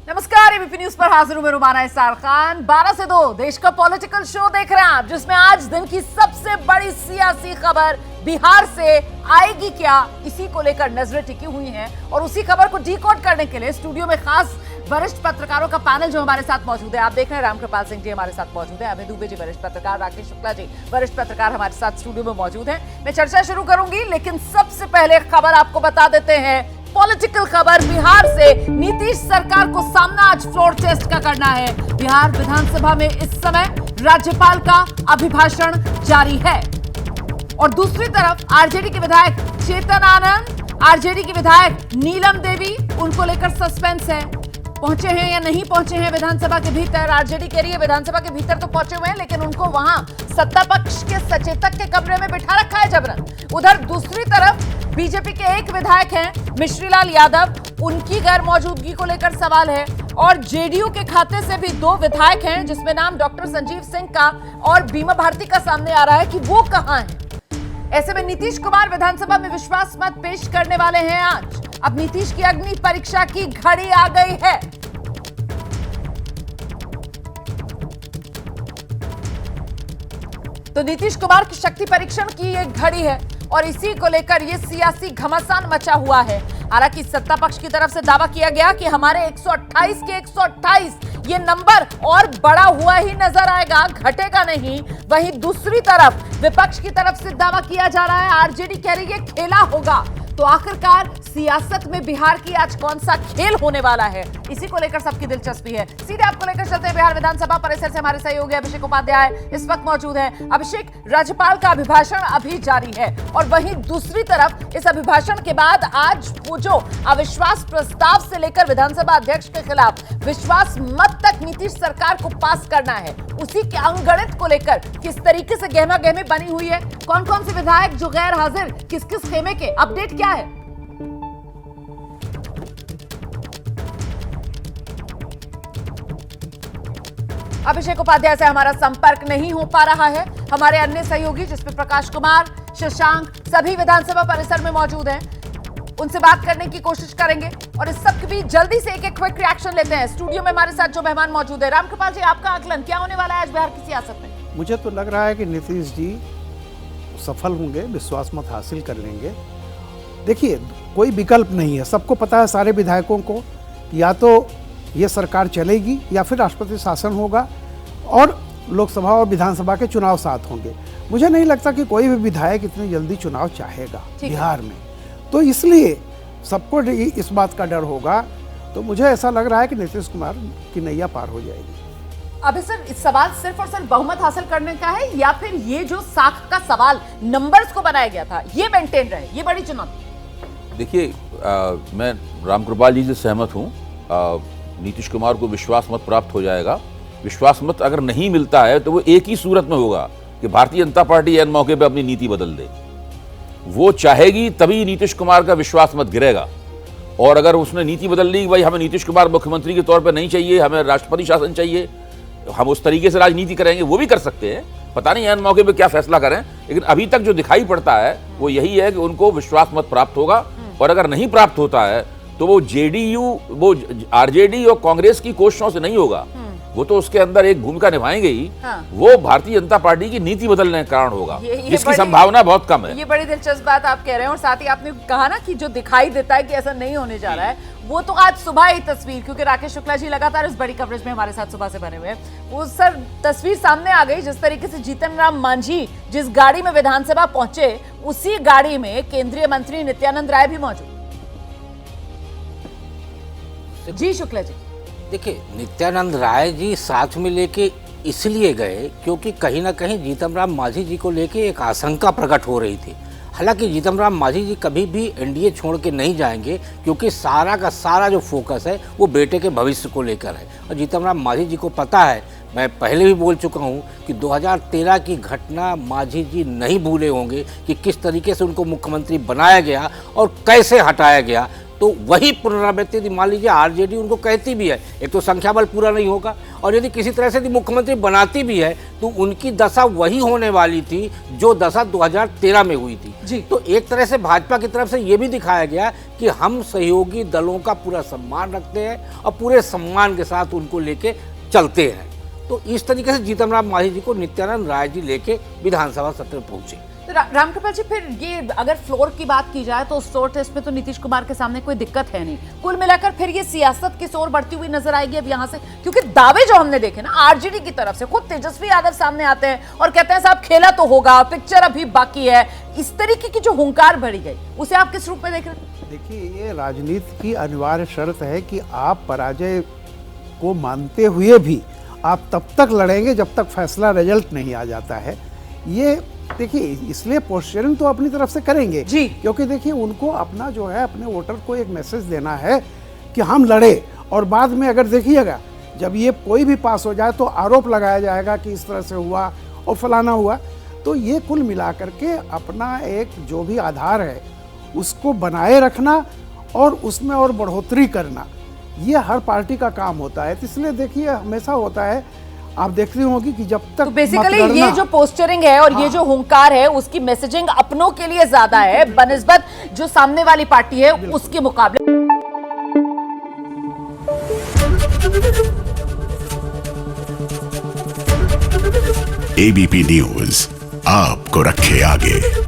नमस्कार, ABP news पर हाजिर हूं मैं रुमाना इसार खान। 12 से 2 देश का पॉलिटिकल शो देख रहे हैं आप, जिसमें आज दिन की सबसे बड़ी सियासी खबर बिहार से आएगी क्या, इसी को लेकर नजरें टिकी हुई हैं। और उसी खबर को डीकोड करने के लिए स्टूडियो में खास वरिष्ठ पत्रकारों का पैनल जो हमारे साथ मौजूद है। आप देख रहे हैं रामकृपाल सिंह जी हमारे साथ मौजूद है, अभय दुबे जी वरिष्ठ पत्रकार, राकेश शुक्ला जी वरिष्ठ पत्रकार हमारे साथ स्टूडियो में मौजूद है। मैं चर्चा शुरू करूंगी, लेकिन सबसे पहले खबर आपको बता देते हैं, पॉलिटिकल खबर बिहार से। नीतीश सरकार को सामना आज फ्लोर टेस्ट का करना है। बिहार विधानसभा में इस समय राज्यपाल का अभिभाषण जारी है और दूसरी तरफ आरजेडी के विधायक चेतन आनंद, आरजेडी की विधायक नीलम देवी, उनको लेकर सस्पेंस है। पहुंचे हैं या नहीं पहुंचे हैं विधानसभा के भीतर। आरजेडी कह रही है विधानसभा के भीतर तो पहुंचे हुए हैं, लेकिन उनको वहां सत्ता पक्ष के सचेतक के कमरे में बिठा रखा है जबरन। उधर दूसरी तरफ बीजेपी के एक विधायक हैं मिश्रीलाल यादव, उनकी गैर मौजूदगी को लेकर सवाल है। और जेडीयू के खाते से भी 2 विधायक हैं, जिसमें नाम डॉक्टर संजीव सिंह का और बीमा भारती का सामने आ रहा है कि वो कहां हैं। ऐसे में नीतीश कुमार विधानसभा में विश्वास मत पेश करने वाले हैं आज। अब नीतीश की अग्नि परीक्षा की घड़ी आ गई है। तो नीतीश कुमार की शक्ति परीक्षण की ये घड़ी है और इसी को लेकर ये सियासी घमासान मचा हुआ है। हालांकि सत्ता पक्ष की तरफ से दावा किया गया कि हमारे 128 के 128 ये नंबर और बड़ा हुआ ही नजर आएगा, घटेगा नहीं। वहीं दूसरी तरफ विपक्ष की तरफ से दावा किया जा रहा है, आरजेडी कह रही है खेला होगा। तो आखिरकार सियासत में बिहार की आज कौन सा खेल होने वाला है, इसी को लेकर सबकी दिलचस्पी है। सीधे आपको लेकर चलते हैं बिहार विधानसभा परिसर से। हमारे सहयोगी अभिषेक उपाध्याय इस वक्त मौजूद हैं। अभिषेक, राज्यपाल का अभिभाषण अभी जारी है और वहीं दूसरी तरफ इस अभिभाषण के बाद आज वो जो अविश्वास प्रस्ताव से लेकर विधानसभा अध्यक्ष के खिलाफ विश्वास मत तक नीतीश सरकार को पास करना है, उसी के अंगणित को लेकर किस तरीके से गहमा गहमी बनी हुई है, कौन कौन से विधायक जो गैर हाजिर, किस किस खेमे के, अपडेट क्या है? अभिषेक उपाध्याय से हमारा संपर्क नहीं हो पा रहा है। हमारे अन्य सहयोगी जिसमें प्रकाश कुमार, शशांक, सभी विधानसभा परिसर में मौजूद हैं, उनसे बात करने की कोशिश करेंगे। और इस सब के बीच जल्दी से एक क्विक रिएक्शन लेते हैं। स्टूडियो में हमारे साथ जो मेहमान मौजूद है, रामकृपाल जी, आपका आकलन क्या होने वाला है आज बिहार की सियासत में? मुझे तो लग रहा है कि नीतीश जी सफल होंगे, विश्वास मत हासिल कर लेंगे। देखिए, कोई विकल्प नहीं है, सबको पता है, सारे विधायकों को, या तो ये सरकार चलेगी या फिर राष्ट्रपति शासन होगा और लोकसभा और विधानसभा के चुनाव साथ होंगे। मुझे नहीं लगता कि कोई भी विधायक इतनी जल्दी चुनाव चाहेगा बिहार में, तो इसलिए सबको इस बात का डर होगा। तो मुझे ऐसा लग रहा है कि नीतीश कुमार की नैया पार हो जाएगी। अभी सर, इस सवाल सिर्फ और सिर्फ बहुमत हासिल करने का है या फिर ये जो साख का सवाल नंबर्स को बनाया गया था ये मेंटेन रहे, ये बड़ी चुनौती? देखिए, मैं रामकृपाल जी से सहमत हूँ। नीतीश कुमार को विश्वास मत प्राप्त हो जाएगा। विश्वास मत अगर नहीं मिलता है तो वो एक ही सूरत में होगा कि भारतीय जनता पार्टी ऐन मौके पर अपनी नीति बदल दे। वो चाहेगी तभी नीतीश कुमार का विश्वास मत गिरेगा। और अगर उसने नीति बदल ली, भाई हमें नीतीश कुमार मुख्यमंत्री के तौर पर नहीं चाहिए, हमें राष्ट्रपति शासन चाहिए, हम उस तरीके से राजनीति करेंगे, वो भी कर सकते हैं। पता नहीं ऐन मौके पे क्या फैसला करें, लेकिन अभी तक जो दिखाई पड़ता है वो यही है कि उनको विश्वास मत प्राप्त होगा। और अगर नहीं प्राप्त होता है तो वो जेडीयू, वो आरजेडी और कांग्रेस की कोशिशों से नहीं होगा, वो तो उसके अंदर एक भूमिका निभाएंगे ही। हाँ। वो भारतीय जनता पार्टी की नीति बदलने के कारण होगा, जिसकी संभावना बहुत कम है। ये बड़ी दिलचस्प बात आप कह रहे हैं। और साथ ही आपने कहा ना कि जो दिखाई देता है कि ऐसा नहीं होने जा रहा है, वो तो आज सुबह ही तस्वीर, क्योंकि राकेश शुक्ला जी लगातार इस बड़ी कवरेज में हमारे साथ सुबह से बने हुए हैं, वो सर तस्वीर सामने आ गई। जिस तरीके से जीतन राम मांझी जिस गाड़ी में विधानसभा पहुंचे, उसी गाड़ी में केंद्रीय मंत्री नित्यानंद राय भी मौजूद। जी शुक्ला जी, देखिए, नित्यानंद राय जी साथ में लेके इसलिए गए क्योंकि कहीं ना कहीं जीतन राम मांझी जी को लेके एक आशंका प्रकट हो रही थी। हालांकि जीतन राम मांझी जी कभी भी एनडीए छोड़ के नहीं जाएंगे, क्योंकि सारा का सारा जो फोकस है वो बेटे के भविष्य को लेकर है। और जीतन राम मांझी जी को पता है, मैं पहले भी बोल चुका हूँ कि 2013 की घटना मांझी जी नहीं भूले होंगे कि किस तरीके से उनको मुख्यमंत्री बनाया गया और कैसे हटाया गया। तो वही पुनरावृत्ति यदि मान लीजिए आरजेडी उनको कहती भी है, एक तो संख्या बल पूरा नहीं होगा, और यदि किसी तरह से यदि मुख्यमंत्री बनाती भी है तो उनकी दशा वही होने वाली थी जो दशा 2013 में हुई थी जी। तो एक तरह से भाजपा की तरफ से ये भी दिखाया गया कि हम सहयोगी दलों का पूरा सम्मान रखते हैं और पूरे सम्मान के साथ उनको लेके चलते हैं। तो इस तरीके से जीतन राम मांझी जी को नित्यानंद राय जी लेके विधानसभा सत्र में पहुंचे। तो रामकृपाल जी, फिर ये अगर फ्लोर की बात की जाए तो फ्लोर टेस्ट में तो नीतीश कुमार के सामने कोई दिक्कत है नहीं। कुल मिलाकर फिर ये सियासत की ओर बढ़ती हुई नजर आएगी अब यहाँ से, क्योंकि दावे जो हमने देखे ना आरजेडी की तरफ से, खुद तेजस्वी यादव सामने आते हैं और कहते हैं साहब खेला तो होगा, पिक्चर अभी बाकी है। इस तरीके की जो हुंकार भरी गई उसे आप किस रूप में देख रहे हैं? देखिए, ये राजनीति की अनिवार्य शर्त है कि आप पराजय को मानते हुए भी आप तब तक लड़ेंगे जब तक फैसला रिजल्ट नहीं आ जाता है। ये देखिए, इसलिए पोस्चरिंग तो अपनी तरफ से करेंगे जी, क्योंकि देखिए उनको अपना जो है अपने वोटर को एक मैसेज देना है कि हम लड़े, और बाद में अगर देखिएगा जब ये कोई भी पास हो जाए तो आरोप लगाया जाएगा कि इस तरह से हुआ और फलाना हुआ। तो ये कुल मिलाकर के अपना एक जो भी आधार है उसको बनाए रखना और उसमें और बढ़ोतरी करना, ये हर पार्टी का काम होता है। तो इसलिए देखिए हमेशा होता है, आप देख रही होंगी कि जब तक तो बेसिकली ये जो पोस्चरिंग है और ये जो हुंकार है उसकी मैसेजिंग अपनों के लिए ज्यादा है बनिस्बत जो सामने वाली पार्टी है उसके मुकाबले। एबीपी न्यूज आपको रखे आगे।